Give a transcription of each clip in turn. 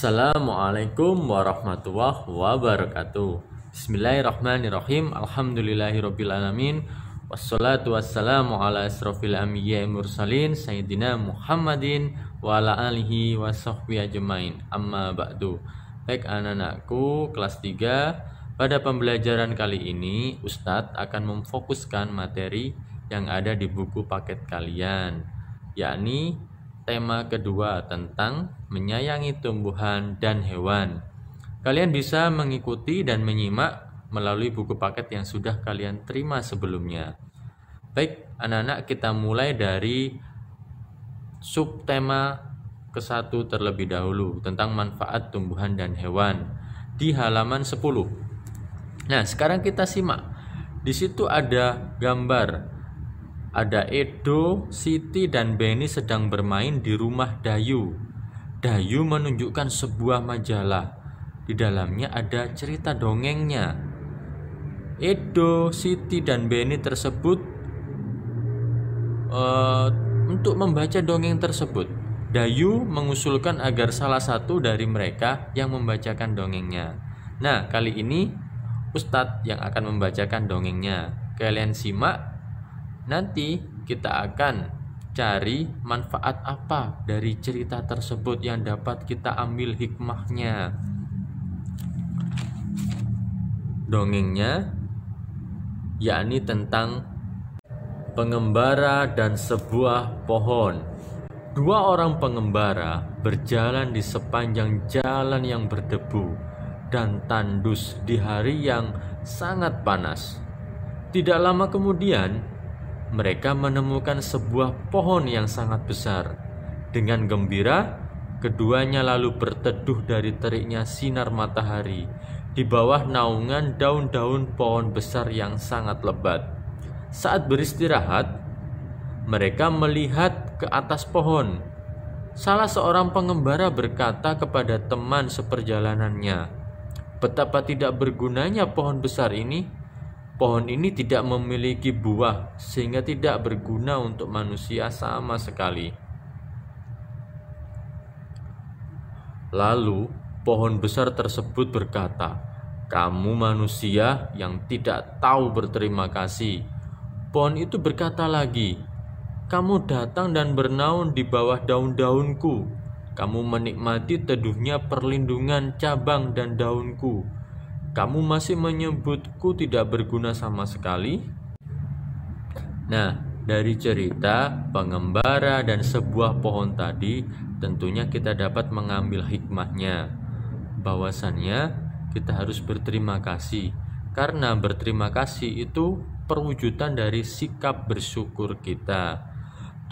Assalamualaikum warahmatullahi wabarakatuh. Bismillahirrahmanirrahim. Alhamdulillahirrabbilalamin. Wassalatu wassalamu ala asrofil anbiya'i mursalin Sayyidina Muhammadin wa ala alihi wa sahbihi ajmain. Amma ba'du. Baik anak-anakku kelas 3, pada pembelajaran kali ini Ustadz akan memfokuskan materi yang ada di buku paket kalian, yakni tema kedua tentang menyayangi tumbuhan dan hewan. Kalian bisa mengikuti dan menyimak melalui buku paket yang sudah kalian terima sebelumnya. Baik, anak-anak, kita mulai dari subtema ke-1 terlebih dahulu tentang manfaat tumbuhan dan hewan di halaman 10. Nah, sekarang kita simak. Di situ ada gambar. Ada Edo, Siti, dan Benny sedang bermain di rumah Dayu. Dayu menunjukkan sebuah majalah. Di dalamnya ada cerita dongengnya. Edo, Siti, dan Benny tersebut untuk membaca dongeng tersebut, Dayu mengusulkan agar salah satu dari mereka yang membacakan dongengnya. Nah, kali ini Ustadz yang akan membacakan dongengnya. Kalian simak. Nanti kita akan cari manfaat apa dari cerita tersebut yang dapat kita ambil hikmahnya. Dongengnya yakni tentang pengembara dan sebuah pohon. Dua orang pengembara berjalan di sepanjang jalan yang berdebu dan tandus di hari yang sangat panas. Tidak lama kemudian mereka menemukan sebuah pohon yang sangat besar. Dengan gembira, keduanya lalu berteduh dari teriknya sinar matahari di bawah naungan daun-daun pohon besar yang sangat lebat. Saat beristirahat, mereka melihat ke atas pohon. Salah seorang pengembara berkata kepada teman seperjalanannya, "Betapa tidak bergunanya pohon besar ini. Pohon ini tidak memiliki buah sehingga tidak berguna untuk manusia sama sekali." Lalu pohon besar tersebut berkata, "Kamu manusia yang tidak tahu berterima kasih." Pohon itu berkata lagi, "Kamu datang dan bernaung di bawah daun-daunku. Kamu menikmati teduhnya perlindungan cabang dan daunku. Kamu masih menyebutku tidak berguna sama sekali?" Nah, dari cerita pengembara dan sebuah pohon tadi, tentunya kita dapat mengambil hikmahnya. Bahwasannya kita harus berterima kasih, karena berterima kasih itu perwujudan dari sikap bersyukur kita.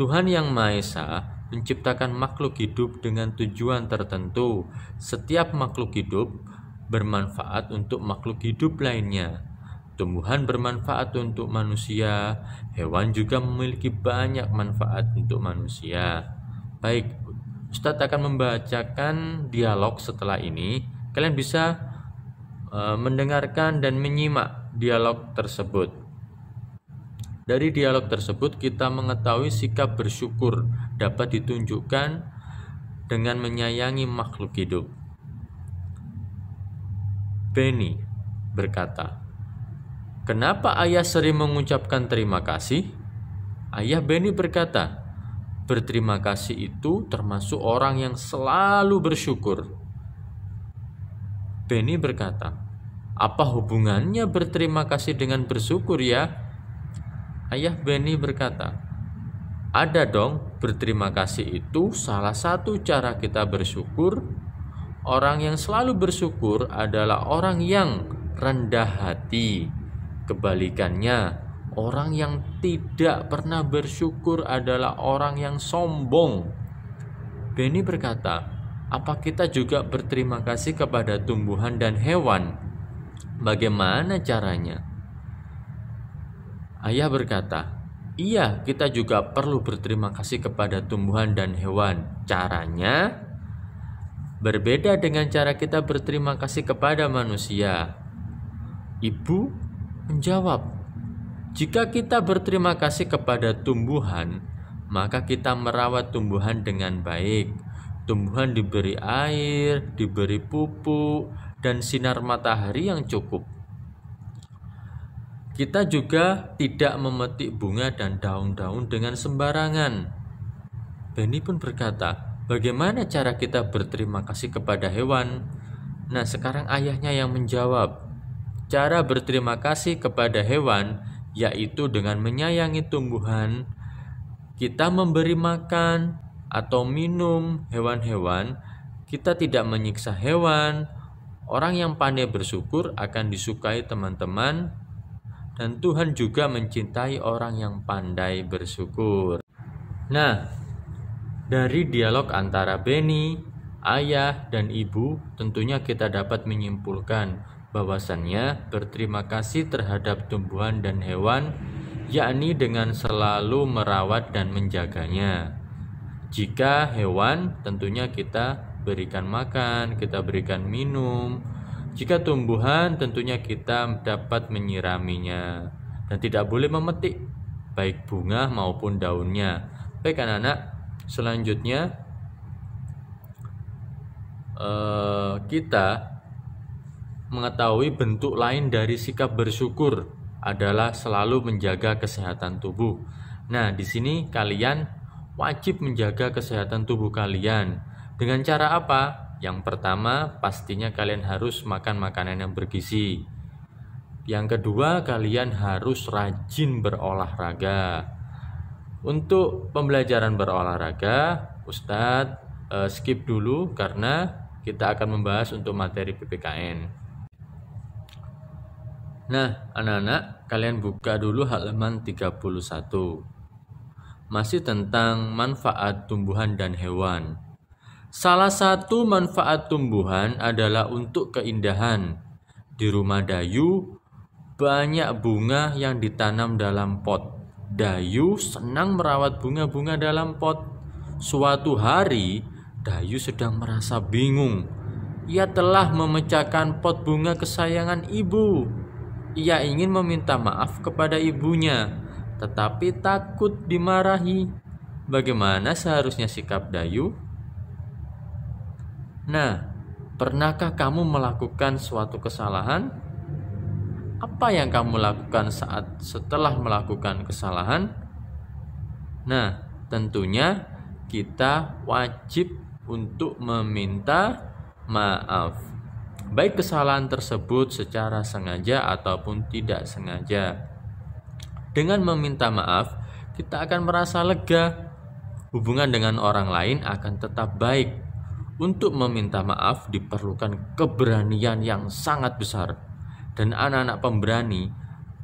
Tuhan Yang Maha Esa menciptakan makhluk hidup dengan tujuan tertentu. Setiap makhluk hidup bermanfaat untuk makhluk hidup lainnya. Tumbuhan bermanfaat untuk manusia, hewan juga memiliki banyak manfaat untuk manusia. Baik, Ustadz akan membacakan dialog setelah ini. Kalian bisa mendengarkan dan menyimak dialog tersebut. Dari dialog tersebut kita mengetahui sikap bersyukur dapat ditunjukkan dengan menyayangi makhluk hidup. Benny berkata, "Kenapa ayah sering mengucapkan terima kasih?" Ayah Benny berkata, "Berterima kasih itu termasuk orang yang selalu bersyukur." Benny berkata, "Apa hubungannya berterima kasih dengan bersyukur ya?" Ayah Benny berkata, "Ada dong, berterima kasih itu salah satu cara kita bersyukur. Orang yang selalu bersyukur adalah orang yang rendah hati. Kebalikannya, orang yang tidak pernah bersyukur adalah orang yang sombong." Benny berkata, "Apa kita juga berterima kasih kepada tumbuhan dan hewan? Bagaimana caranya?" Ayah berkata, "Iya, kita juga perlu berterima kasih kepada tumbuhan dan hewan. Caranya berbeda dengan cara kita berterima kasih kepada manusia." Ibu menjawab, "Jika kita berterima kasih kepada tumbuhan, maka kita merawat tumbuhan dengan baik. Tumbuhan diberi air, diberi pupuk, dan sinar matahari yang cukup. Kita juga tidak memetik bunga dan daun-daun dengan sembarangan. Benny pun berkata, bagaimana cara kita berterima kasih kepada hewan? Nah, sekarang ayahnya yang menjawab. Cara berterima kasih kepada hewan yaitu dengan menyayangi tumbuhan. Kita memberi makan atau minum hewan-hewan, kita tidak menyiksa hewan. Orang yang pandai bersyukur akan disukai teman-teman, dan Tuhan juga mencintai orang yang pandai bersyukur. Nah, dari dialog antara Benny, ayah, dan ibu, tentunya kita dapat menyimpulkan bahwasannya berterima kasih terhadap tumbuhan dan hewan, yakni dengan selalu merawat dan menjaganya. Jika hewan, tentunya kita berikan makan, kita berikan minum. Jika tumbuhan, tentunya kita dapat menyiraminya. Dan tidak boleh memetik, baik bunga maupun daunnya. Baik anak-anak, selanjutnya kita mengetahui bentuk lain dari sikap bersyukur adalah selalu menjaga kesehatan tubuh. Nah, di sini kalian wajib menjaga kesehatan tubuh kalian. Dengan cara apa? Yang pertama, pastinya kalian harus makan makanan yang bergizi. Yang kedua, kalian harus rajin berolahraga. Untuk pembelajaran berolahraga, Ustadz skip dulu karena kita akan membahas untuk materi PPKN. Nah, anak-anak, kalian buka dulu halaman 31. Masih tentang manfaat tumbuhan dan hewan. Salah satu manfaat tumbuhan adalah untuk keindahan. Di rumah Dayu, banyak bunga yang ditanam dalam pot. Dayu senang merawat bunga-bunga dalam pot. Suatu hari, Dayu sedang merasa bingung. Ia telah memecahkan pot bunga kesayangan ibu. Ia ingin meminta maaf kepada ibunya, tetapi takut dimarahi. Bagaimana seharusnya sikap Dayu? Nah, pernahkah kamu melakukan suatu kesalahan? Apa yang kamu lakukan setelah melakukan kesalahan? Nah, tentunya kita wajib untuk meminta maaf. Baik kesalahan tersebut secara sengaja ataupun tidak sengaja. Dengan meminta maaf, kita akan merasa lega. Hubungan dengan orang lain akan tetap baik. Untuk meminta maaf diperlukan keberanian yang sangat besar. Dan anak-anak pemberani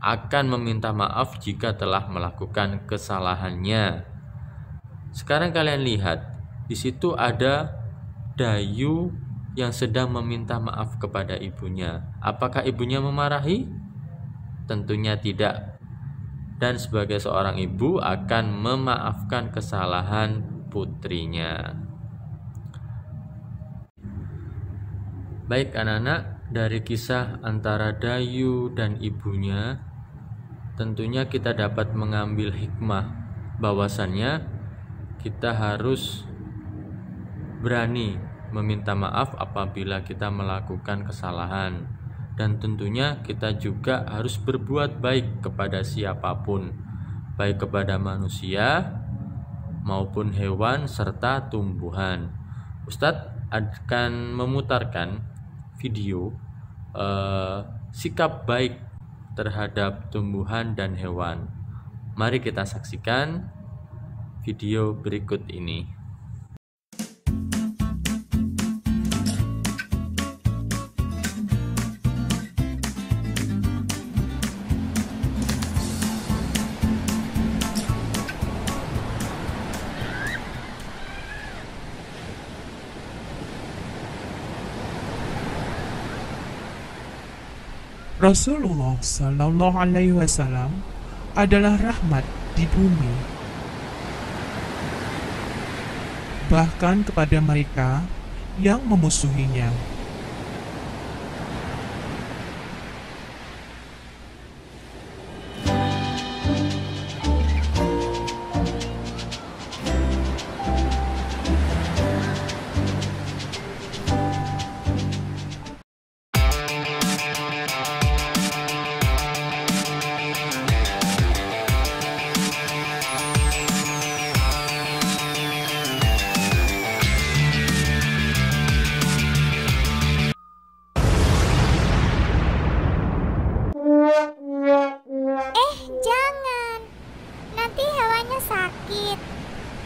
akan meminta maaf jika telah melakukan kesalahannya. Sekarang kalian lihat, di situ ada Dayu yang sedang meminta maaf kepada ibunya. Apakah ibunya memarahi? Tentunya tidak. Dan sebagai seorang ibu akan memaafkan kesalahan putrinya. Baik anak-anak, dari kisah antara Dayu dan ibunya, tentunya kita dapat mengambil hikmah bahwasannya kita harus berani meminta maaf apabila kita melakukan kesalahan, dan tentunya kita juga harus berbuat baik kepada siapapun, baik kepada manusia maupun hewan serta tumbuhan. Ustadz akan memutarkan video sikap baik terhadap tumbuhan dan hewan. Mari kita saksikan video berikut ini. Rasulullah Shallallahu Alaihi Wasallam adalah rahmat di bumi, bahkan kepada mereka yang memusuhinya.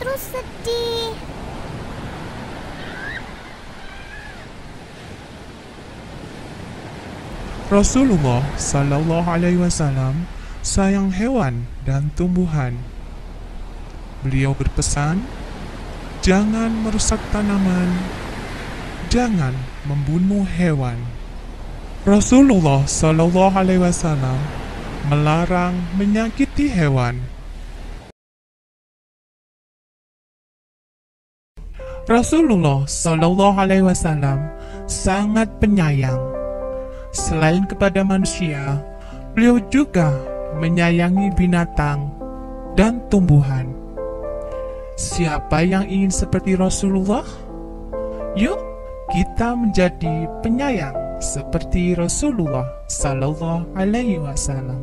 terus sedih. Rasulullah Sallallahu Alaihi Wasallam sayang hewan dan tumbuhan. Beliau berpesan, jangan merusak tanaman, jangan membunuh hewan. Rasulullah Sallallahu Alaihi Wasallam melarang menyakiti hewan. Rasulullah Sallallahu Alaihi Wasallam sangat penyayang. Selain kepada manusia, beliau juga menyayangi binatang dan tumbuhan. Siapa yang ingin seperti Rasulullah? Yuk, kita menjadi penyayang seperti Rasulullah Sallallahu Alaihi Wasallam.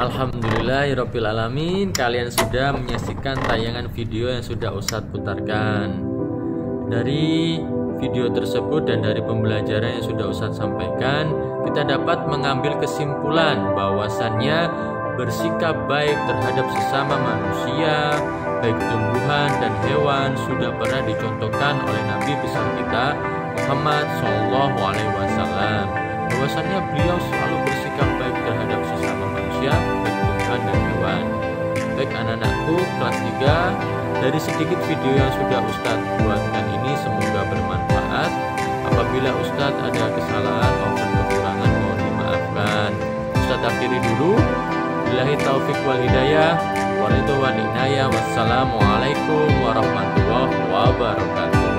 Alhamdulillahirrabbilalamin, kalian sudah menyaksikan tayangan video yang sudah Ustadz putarkan. Dari video tersebut dan dari pembelajaran yang sudah Ustadz sampaikan, kita dapat mengambil kesimpulan bahwasannya bersikap baik terhadap sesama manusia, baik tumbuhan dan hewan, sudah pernah dicontohkan oleh Nabi besar kita Muhammad SAW. Bahwasannya beliau selalu bersikap baik terhadap sesama manusia, baik tumbuhan dan hewan. Baik anak-anakku kelas 3, dari sedikit video yang sudah Ustadz buatkan ini semoga bermanfaat. Apabila Ustadz ada kesalahan maupun kekurangan mohon dimaafkan. Ustadz akhiri dulu. Billahi taufiq wal hidayah. Wassalamualaikum warahmatullahi wabarakatuh.